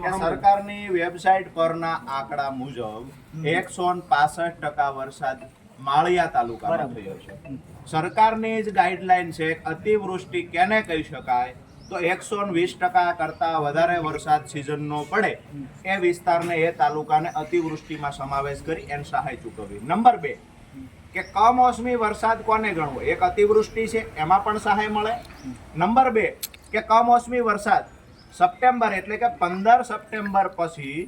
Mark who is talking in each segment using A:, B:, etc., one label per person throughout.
A: કે સરકારની વેબસાઇટ પરના આંકડા મુજબ 165% વરસાદ માળિયા તાલુકામાં થયો છે. સરકારની જ ગાઈડલાઈન છે અતિવૃષ્ટિ કેને કહી શકાય તો 120% કરતા વધારે વરસાદ સિઝનનો પડે એ વિસ્તારને એ તાલુકાને અતિવૃષ્ટિમાં સમાવેશ કરી એને સહાય ચૂકવવી. નંબર 2 કે કમોસમી વરસાદ કોને ગણવો? એક અતિવૃષ્ટિ છે એમાં પણ સહાય મળે. નંબર 2 કે કમોસમી વરસાદ સપ્ટેમ્બર એટલે કે 15 સપ્ટેમ્બર પછી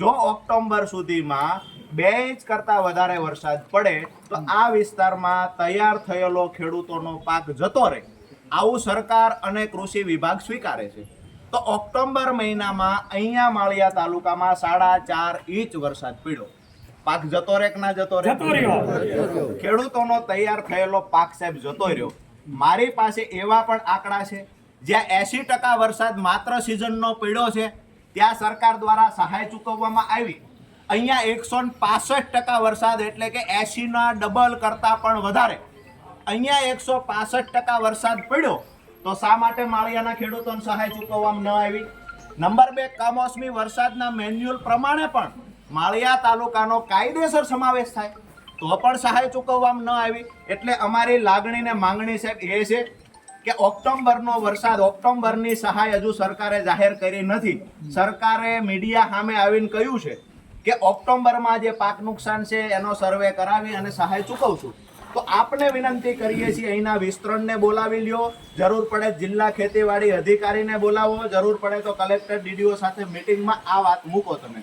A: જો ઓક્ટોબર સુધીમાં 2 ઇંચ કરતા વધારે વરસાદ પડે તો આ વિસ્તારમાં તૈયાર થયેલો ખેડૂતોનો પાક જતો રહે આવું સરકાર અને કૃષિ વિભાગ સ્વીકારે છે. તો ઓક્ટોબર મહિનામાં અહીંયા માળિયા તાલુકામાં 4.5 ઇંચ વરસાદ પડ્યો. પાક જતો રહે કે ના જતો રહે? ખેડૂતોનો તૈયાર થયેલો પાક સાહેબ જતો રહ્યો. મારી પાસે એવા પણ આંકડા છે જ્યાં 80% વરસાદ માત્ર સિઝનનો પડ્યો છે ત્યાં સરકાર દ્વારા સહાય ચૂકવવામાં આવી. અહીંયા 165% વરસાદ એટલે કે 80ના ડબલ કરતા પણ વધારે અહીંયા 165% વરસાદ પડ્યો તો શા માટે માળિયાના ખેડૂતોને સહાય ચૂકવવામાં ન આવી? નંબર 2 કમોસમી વરસાદના મેન્યુઅલ પ્રમાણે પણ માળિયા તાલુકાનો કાયદેસર સમાવેશ થાય તો પણ સહાય ચૂકવવામાં ન આવી. એટલે અમારી લાગણી ને માંગણી સાહેબ એ છે કે ઓક્ટોબરનો વરસાદ ઓક્ટોબરની સહાય હજુ સરકારે જાહેર કરી નથી. સરકારે મીડિયા સામે આવીને કહ્યું છે કે ઓક્ટોબરમાં જે પાક નુકસાન છે એનો સર્વે કરાવી અને સહાય ચૂકવશું. તો આપને વિનંતી કરીએ છીએ અહીંના વિસ્તરણને બોલાવી લ્યો, જરૂર પડે જિલ્લા ખેતીવાડી અધિકારીને બોલાવો, જરૂર પડે તો કલેક્ટર ડીડીઓ સાથે મિટિંગમાં આ વાત મૂકો તમે.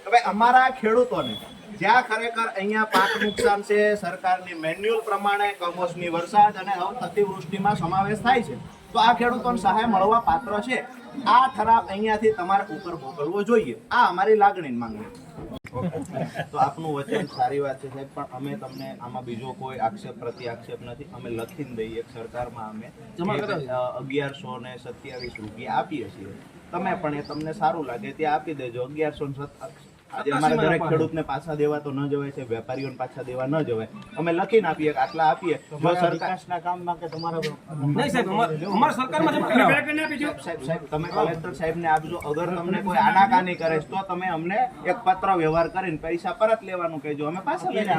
A: હવે અમારા ખેડૂતોને જ્યાં ખરેખર અહીંયા પાક નુકસાન છે સરકારની મેન્યુઅલ પ્રમાણે કમોસમી વરસાદ અને અતિવૃષ્ટિમાં સમાવેશ થાય છે તો આ ખેડૂતોને સહાય મળવા પાત્ર છે. આ ઠરાવ અહીંયાથી તમારે ઉપર મોકલવો જોઈએ. આ અમારી લાગણીની માંગણી. તો આપનું વચન સારી વાત છે સાહેબ, પણ અમે તમને આમાં બીજો કોઈ આક્ષેપ પ્રતિ આક્ષેપ નથી. અમે લખીને દઈએ સરકારમાં અમે 1127 રૂપિયા આપીએ છીએ. તમે પણ એ તમને સારું લાગે ત્યાં આપી દેજો. 1127 આજે અમારે દરેક ખેડૂતને પાછા દેવા તો ન જવાય છે, વેપારીઓને પાછા દેવા ન જવાય. અમે લખીને આપીએ આટલા આપીએ. જો સરકારના કામમાં કે તમારા નહીં સાહેબ અમારા સરકારમાં સાહેબ તમે કલેક્ટર સાહેબને આપજો. અગર તમને કોઈ આનાકાની કરે તો તમે અમને એક પત્ર વ્યવહાર કરીને પૈસા પરત લેવાનું કહેજો, અમે પાછા લઈ લઈશું.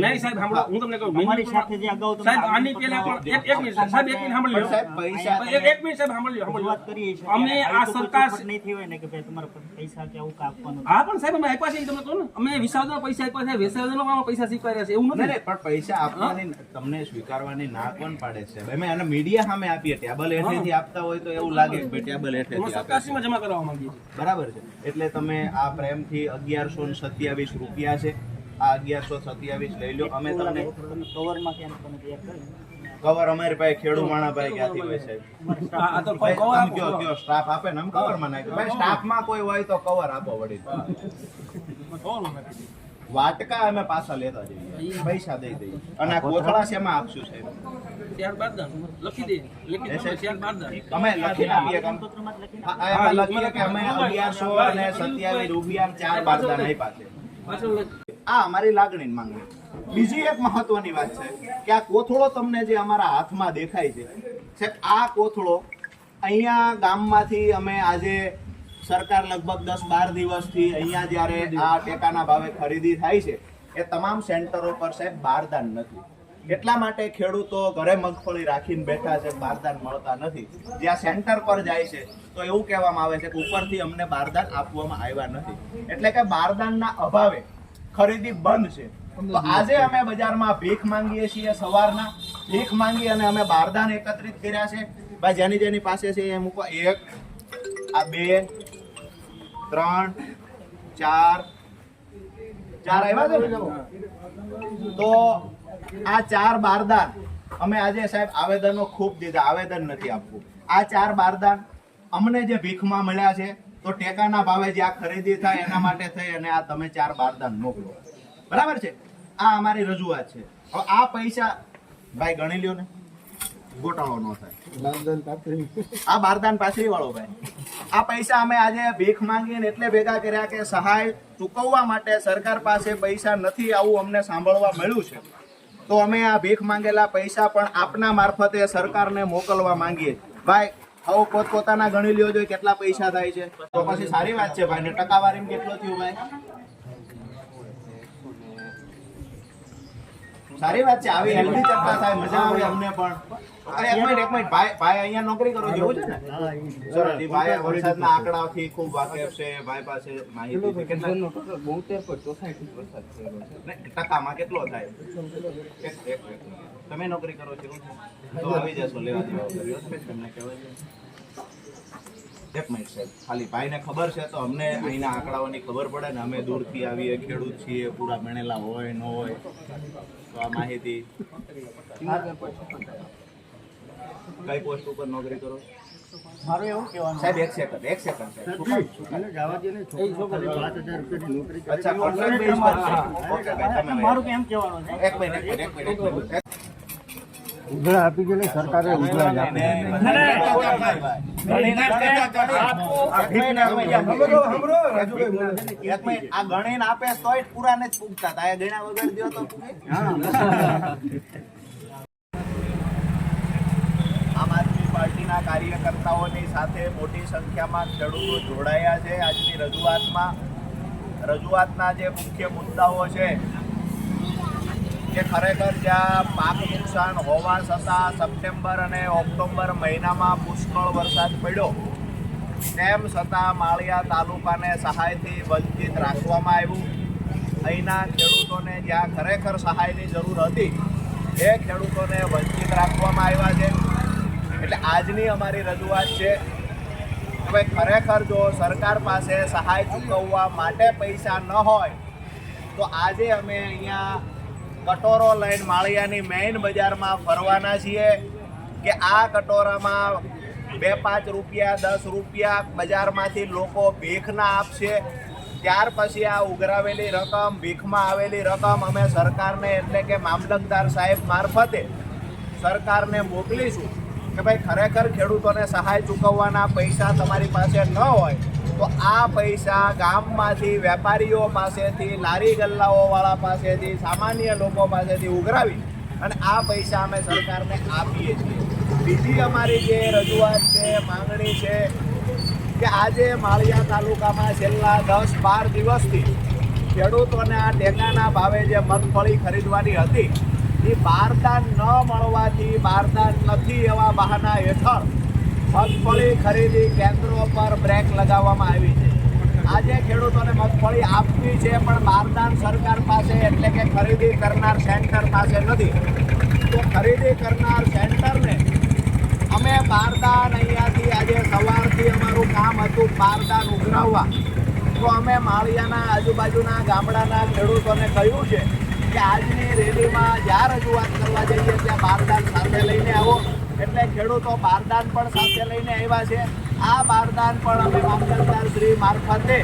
B: નહીં સાહેબ સાંભળો, હું તમને કહું અમારી સાથે જે અગાઉ સાહેબ આની પહેલા પણ એક મિનિટ સાહેબ એક મિનિટ સાંભળી લો
A: સાહેબ પૈસા
B: એક મિનિટ સાહેબ સાંભળી વાત કરીએ છીએ અમે આ સરકાર
C: નહીં થઈ હોય ને કે ભાઈ તમારા પૈસા કે આવું આપવાનું.
B: હા પણ સાહેબ અમે આપ્યા છે તમને કહું ને અમે વિસાવદરના પૈસા આપ્યા છે, વિસાવદરના પૈસા સ્વીકાર્યા છે એવું નથી.
A: નહીં પણ પૈસા આપવાની તમને સ્વીકારવાની ના કોણ પાડે છે? અમે આને મીડિયા સામે આપીએ, ટેબલ હેઠેથી આપતા હોય તો એવું લાગે કે ટેબલ હેઠેથી
B: સરકારશ્રીમાં જમા કરાવવા માંગીએ છીએ.
A: બરાબર છે. એટલે તમે આ પ્રેમથી 1127 રૂપિયા છે, આ 1127 લઈ લો. અમે તમને
C: કવરમાં કેમ તમે તૈયાર કરી
A: કવર અમારી પાસે ખેડૂ માણા ભાઈ ક્યાંથી હોય સાહેબ?
B: આ તો
A: ભાઈ,
B: કવર
A: આમ કયો સ્ટાફ આપે ને આમ કવરમાં નાખ્યો. ભાઈ સ્ટાફમાં કોઈ હોય તો કવર આપો વળી. વાટકા અમે પાછા લેતા જઈએ, પૈસા દઈ દઈએ. અને આ કોથળા શેમાં આપશું સાહેબ?
B: ત્યારબાદ લખી દઈએ ત્યારબાદ
A: અમે લખી આપીએ કામ એમાં લખીએ કે અમે 1127 રૂપિયા 4 બારદાન આપ્યા છે. આ અમારી લાગણીની માંગણી. બીજી એક મહત્વની વાત છે કે આ કોથળો તમને જે અમારા હાથમાં દેખાય છે સાહેબ, આ કોથળો અહીંયા ગામમાંથી અમે આજે સરકાર લગભગ 10-12 દિવસથી અહીંયા જ્યારે આ ટેકાના ભાવે ખરીદી થાય છે એ તમામ સેન્ટરો પર સાહેબ બારદાન નથી. એટલા માટે ખેડૂતો ઘરે મગફળી રાખીને બેઠા છે, બારદાન મળતા નથી. જ્યાં સેન્ટર પર જાય છે તો એવું કહેવામાં આવે છે કે ઉપરથી અમને બારદાન આપવામાં આવ્યા નથી. એટલે કે બારદાનના અભાવે ખરીદી બંધ છે. તો આજે અમે બજારમાં ભીખ માંગીએ છીએ, સવારના ભીખ માંગી અને અમે બારદાન એકત્રિત કર્યા છે. ભાઈ જેની જેની પાસે છે એ મૂકો. 1 આ 2 3 4 આવ્યા છે. તો આ 4 બારદાન અમે આજે સાહેબ આવેદનો ખૂબ દીધા, આવેદન નથી આપવું. આ 4 બારદાન અમને જે ભીખમાં મળ્યા છે તો ટેકાના ભાવે જે આ ખરીદી થાય એના માટે થઈ અને આ તમે 4 બારદાન મોકલો. બરાબર છે? આ અમારી રજૂઆત છે. હવે આ પૈસા ભાઈ ગણી લ્યો ને, ગોટાળો ન થાય. આ બારદાન પાછળ વાળો ભાઈ, આ પૈસા અમે આજે ભીખ માંગીને એટલે ભેગા કર્યા કે સહાય ચૂકવવા માટે સરકાર પાસે પૈસા નથી આવું અમને સાંભળવા મળ્યું છે. તો અમે આ ભીખ માંગેલા પૈસા પણ આપના મારફતે સરકારને મોકલવા માંગીએ. ભાઈ હવે પોતપોતાના ગણી લ્યો જોઈએ કેટલા પૈસા થાય છે તો પછી સારી વાત છે ભાઈ. ને ટકાવારીમાં કેટલો થયું ભાઈ? સારી વાત છે, આવી હેલ્ધી ચર્ચા થાય, મજા આવે અમને પણ. અરે એક મિનિટ ભાઈ અહીંયા નોકરી કરો છો એવું છે ને? સરસ. ઈ ભાઈ વરસાદના આંકડાથી ખૂબ વાકેફ છે, ભાઈ પાસે માહિતી છે. કેટલા ને ટકામાં કેટલો થાય? એક. તમે નોકરી કરો છો એવું છે? તો આવી જશો લેવા દેવા કર્યો છે તમને કહેવાય છે. એક મિનિટ સાહેબ, ખાલી ભાઈને ખબર છે તો અમને અહીંના આંકડાઓની ખબર પડે ને. અમે દૂરથી આવીએ, ખેડૂત છીએ, પૂરા ભણેલા હોય ન હોય તો આ માહિતી. કઈ પોસ્ટ ઉપર નોકરી કરો
C: મારું એવું કહેવાનું
A: સાહેબ? એક સેકન્ડ સાહેબ. અચ્છા, કોન્ટ્રાક્ટ બેઝ પર છે. ઓકે ભાઈ, તમે
C: મારું કેમ કહેવાનું છે
A: એક મિનિટ.
D: ઉજળા આપી ગયેલી સરકારે ઉજળા જ આપી.
A: આ ગણીને આપે તોય પૂરા નથી પૂગતા. આ ગણ્યા વગર દ્યો તો પૂગે. આમ આદમી પાર્ટીના કાર્યકર્તાઓની સાથે મોટી સંખ્યામાં ખેડૂતો જોડાયા છે. આજની રજૂઆતના જે મુખ્ય મુદ્દાઓ છે કે ખરેખર જ્યાં પાક નુકસાન હોવા છતાં સપ્ટેમ્બર અને ઓક્ટોબર મહિનામાં પુષ્કળ વરસાદ પડ્યો તેમ છતાં માળિયા તાલુકાને સહાયથી વંચિત રાખવામાં આવ્યું. અહીંના ખેડૂતોને જ્યાં ખરેખર સહાયની જરૂર હતી એ ખેડૂતોને વંચિત રાખવામાં આવ્યા છે. એટલે આજની અમારી રજૂઆત છે કે ભાઈ ખરેખર જો સરકાર પાસે સહાય ચૂકવવા માટે પૈસા ન હોય તો આજે અમે અહીંયા કટોરો લઈને માળિયાની મેઇન બજારમાં ફરવાના છીએ કે આ કટોરામાં 2-5 રૂપિયા 10 રૂપિયા બજારમાંથી લોકો ભીખના આપશે. ત્યાર પછી આ ઉઘરાવેલી રકમ, ભીખમાં આવેલી રકમ અમે સરકારને એટલે કે મામલતદાર સાહેબ મારફતે સરકારને મોકલીશું કે ભાઈ ખરેખર ખેડૂતોને સહાય ચૂકવવાના પૈસા તમારી પાસે ન હોય તો આ પૈસા ગામમાંથી વેપારીઓ પાસેથી, લારી ગલ્લાઓવાળા પાસેથી, સામાન્ય લોકો પાસેથી ઉઘરાવી અને આ પૈસા અમે સરકારને આપીએ છીએ. બીજી અમારી જે રજૂઆત છે, માંગણી છે કે આજે માળિયા તાલુકામાં છેલ્લા 10-12 દિવસથી ખેડૂતોને આ ટેકાના ભાવે જે મગફળી ખરીદવાની હતી એ બારદાન ન મળવાથી, બારદાન નથી એવા બહાના હેઠળ મગફળી ખરીદી કેન્દ્રો પર બ્રેક લગાવવામાં આવી છે. આજે ખેડૂતોને મગફળી આપવી છે પણ બારદાન સરકાર પાસે એટલે કે ખરીદી કરનાર સેન્ટર પાસે નથી. તો ખરીદી કરનાર સેન્ટરને અમે બારદાન અહીંયાથી આજે સવારથી અમારું કામ હતું બારદાન ઉઘરાવવા. તો અમે માળિયાના આજુબાજુના ગામડાના ખેડૂતોને કહ્યું છે કે આજની રેલીમાં જ્યાં રજૂઆત કરવા જઈએ ત્યાં બારદાન સાથે લઈને આવો. એટલે ખેડૂતો બારદાન પણ સાથે લઈને આવ્યા છે. આ બારદાન પણ અમે મામલતદાર શ્રી મારફતે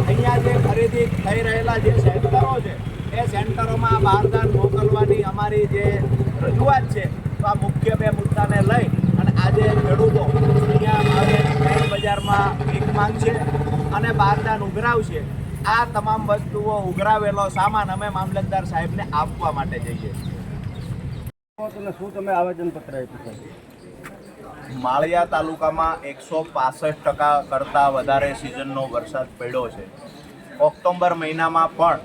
A: અહીંયા જે ખરીદી થઈ રહેલા જે સેન્ટરો છે એ સેન્ટરોમાં બારદાન મોકલવાની અમારી જે રજૂઆત છે તો આ મુખ્ય 2 મુદ્દાને લઈ અને આજે ખેડૂતો અહીંયા બજારમાં ભીખ માંગશે અને બારદાન ઉઘરાવશે. આ તમામ વસ્તુઓ ઉઘરાવેલો સામાન અમે મામલતદાર સાહેબને આપવા માટે જઈએ.
D: શું તમે આવેદનપત્ર આપ્યું?
A: માળિયા તાલુકામાં 165% કરતાં વધારે સિઝનનો વરસાદ પડ્યો છે. ઓક્ટોબર મહિનામાં પણ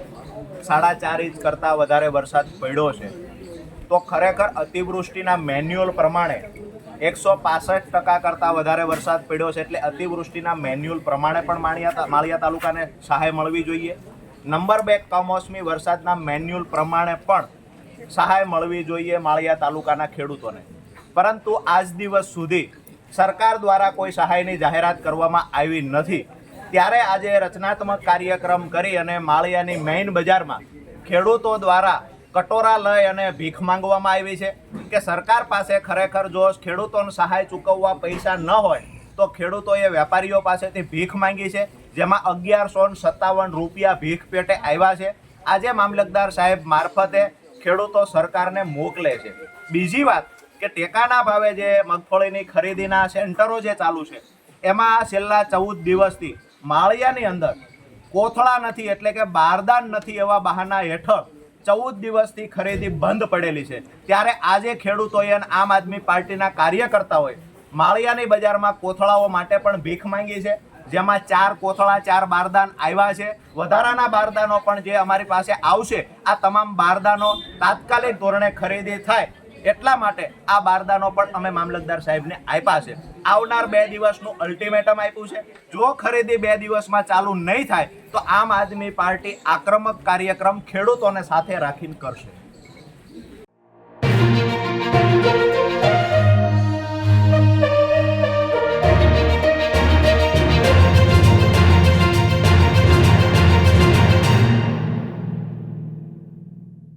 A: 4.5 ઇંચ કરતાં વધારે વરસાદ પડ્યો છે. તો ખરેખર અતિવૃષ્ટિના મેન્યુઅલ પ્રમાણે 165% કરતાં વધારે વરસાદ પડ્યો છે. એટલે અતિવૃષ્ટિના મેન્યુઅલ પ્રમાણે પણ માળિયા તાલુકાને સહાય મળવી જોઈએ. નંબર 2, કમોસમી વરસાદના મેન્યુઅલ પ્રમાણે પણ સહાય મળવી જોઈએ માળિયા તાલુકાના ખેડૂતોને. પરંતુ આજ દિવસ સુધી સરકાર દ્વારા કોઈ સહાયની જાહેરાત કરવામાં આવી નથી. ત્યારે આજે રચનાત્મક કાર્યક્રમ કરી અને માળિયાની મેઇન બજારમાં ખેડૂતો દ્વારા કટોરા લઈ અને ભીખ માંગવામાં આવી છે કે સરકાર પાસે ખરેખર જો ખેડૂતોને સહાય ચૂકવવા પૈસા ન હોય તો ખેડૂતોએ વેપારીઓ પાસેથી ભીખ માંગી છે, જેમાં 1157 રૂપિયા ભીખ પેટે આવ્યા છે. આજે મામલતદાર સાહેબ મારફતે ખેડૂતો સરકારને મોકલે છે. બીજી વાત કે ટેકાના ભાવે જે મગફળીની ખરીદીના સેન્ટરો જે ચાલુ છે એમાં છેલ્લા 14 દિવસથી માળિયાની અંદર કોથળા નથી એટલે કે બારદાન નથી એવા બહાના હેઠળ 14 દિવસથી ખરીદી બંધ પડેલી છે. ત્યારે આજે ખેડૂતોએ આમ આદમી પાર્ટીના કાર્યકર્તાઓએ માળિયાની બજારમાં કોથળાઓ માટે પણ ભીખ માંગી છે, જેમાં 4 કોથળા 4 બારદાન આવ્યા છે. વધારાના બારદાનો પણ જે અમારી પાસે આવશે, આ તમામ બારદાનો તાત્કાલિક ધોરણે ખરીદી થાય એટલા માટે આ બારદાનો પણ અમે મામલતદાર સાહેબને આપ્યા છે. આવનાર 2 દિવસનું અલ્ટિમેટમ આપ્યું છે. જો ખરીદી 2 દિવસમાં ચાલુ નહીં થાય તો આમ આદમી પાર્ટી આક્રમક કાર્યક્રમ ખેડૂતોને સાથે રાખીને કરશે.